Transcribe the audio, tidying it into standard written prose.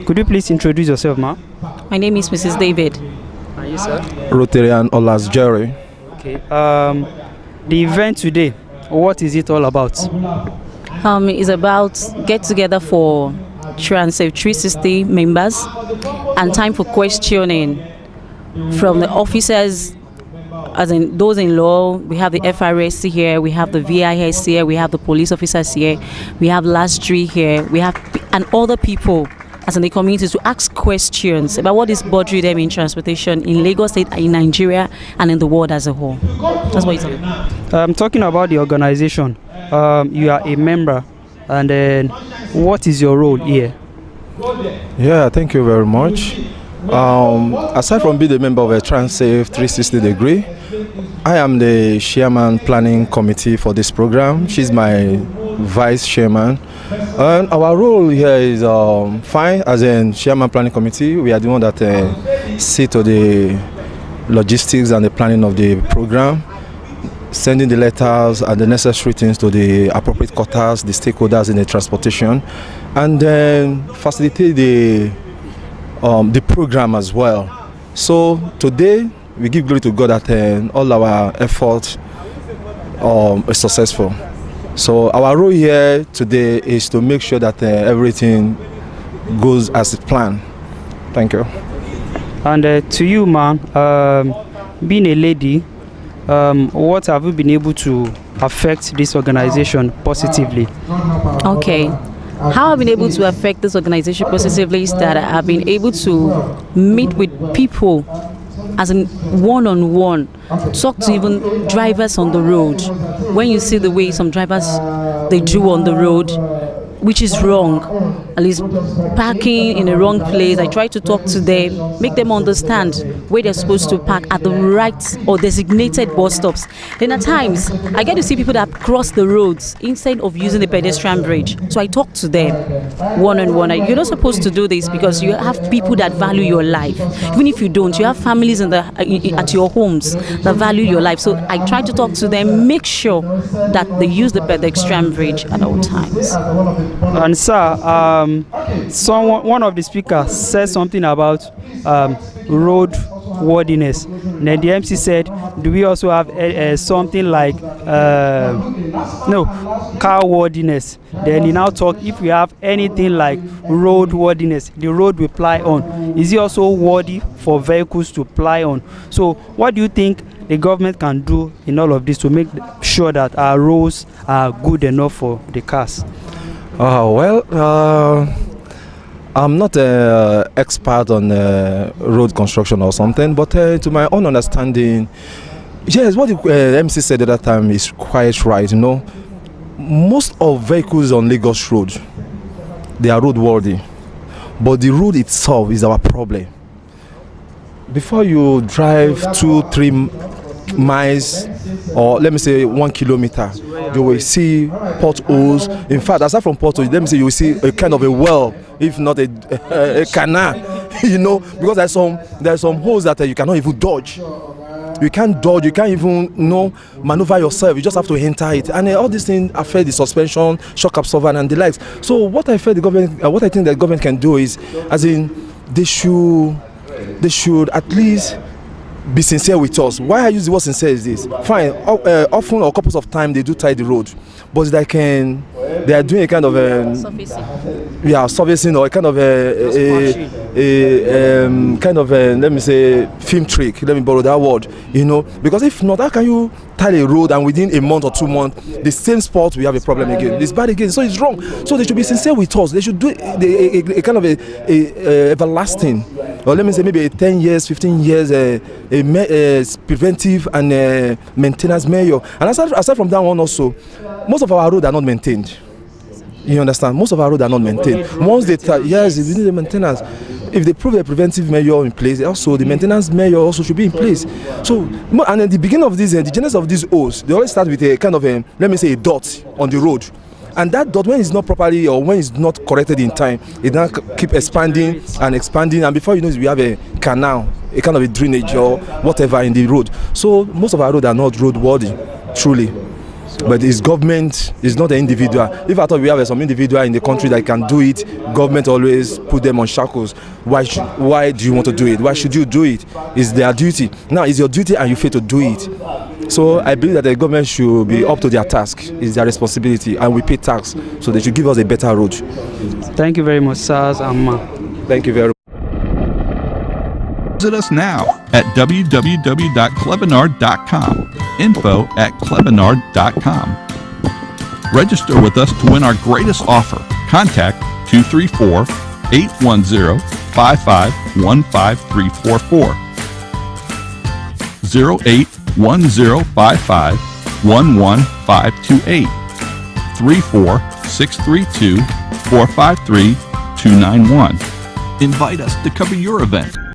Could you please introduce yourself, ma'am? My name is Mrs. David. And you, sir? Rotarian Olas Jerry. Okay. The event today, what is it all about? It's about get together for Transsafe 360 members and time for questioning from the officers, as in those in law. We have the FRSC here, we have the VIS here, we have the police officers here, we have Lastry here, we have and other people as in the communities to ask questions about what is bothering them in transportation in Lagos State, in Nigeria, and in the world as a whole. That's what it's about. Talking about the organization, you are a member, and then what is your role here? Yeah, thank you very much. Aside from being a member of a Transsafe 360 degree, I am the chairman planning committee for this program. She's my vice chairman. And our role here is fine. As in chairman planning committee, we are the one that see to the logistics and the planning of the program, sending the letters and the necessary things to the appropriate quarters, the stakeholders in the transportation, and then facilitate the program as well. So today we give glory to God that all our efforts is successful. So our role here today is to make sure that everything goes as planned. Thank you. And to you, ma'am, being a lady, what have you been able to affect this organization positively? Okay. How I've been able to affect this organization positively is that I've been able to meet with people as in one-on-one, talk to even drivers on the road. When you see the way some drivers they do on the road, which is wrong, at least parking in a wrong place, I try to talk to them, make them understand where they're supposed to park at the right or designated bus stops. Then at times, I get to see people that cross the roads instead of using the pedestrian bridge. So I talk to them one-on-one. You're not supposed to do this because you have people that value your life. Even if you don't, you have families at your homes that value your life. So I try to talk to them, make sure that they use the pedestrian bridge at all times. And sir, one of the speakers said something about road worthiness. Then the MC said, do we also have something like car worthiness? Then he now talk if we have anything like road worthiness, the road we ply on. Is it also worthy for vehicles to ply on? So what do you think the government can do in all of this to make sure that our roads are good enough for the cars? I'm not an expert on road construction or something, but to my own understanding, yes, what the MC said at that time is quite right. You know, most of vehicles on Lagos Road, they are roadworthy, but the road itself is our problem. Before you drive 2-3 miles, or let me say 1 kilometer, you will see potholes. In fact, aside from potholes, let me say you will see a kind of a well, if not a canal, you know, because there's some holes that you cannot even dodge. You can't dodge, you can't even maneuver yourself. You just have to enter it, and all these things affect the suspension, shock absorber, and the likes. So what I think the government can do is, as in, they should at least be sincere with us. Why I use the word sincere is this: fine, often or couples of times they do tie the road, but they are doing a kind of servicing or a kind of let me say film trick. Let me borrow that word, you know, because if not, how can you tie a road and within a month or 2 months the same spot we have a problem again? It's bad again, so it's wrong. So they should be sincere with us. They should do a kind of a everlasting, or let me say maybe a 10 years, 15 years preventive and maintenance measure. And aside from that one also, most of our roads are not maintained. You understand? Most of our roads are not maintained. Once they yes, they need the maintenance. If they prove a preventive measure in place, also the maintenance measure also should be in place. So, and at the beginning of this, the genesis of these O's, they always start with a kind of let me say a dot on the road. And that dot, when it's not properly or when it's not corrected in time, it now keep expanding, and before you know it, we have a canal, a kind of a drainage or whatever in the road. So most of our roads are not roadworthy, truly. But it's government, it's not the individual. If I thought we have some individual in the country that can do it, government always put them on shackles. Why do you want to do it? Why should you do it? It's their duty. Now it's your duty and you fail to do it. So I believe that the government should be up to their task. It's their responsibility, and we pay tax, so they should give us a better road. Thank you very much, sirs and ma. Thank you very much. Visit us now at www.clebenard.com. info@clebenard.com. Register with us to win our greatest offer. Contact 234-810-5515344. 081055-11528. 34632-453-291. Invite us to cover your event.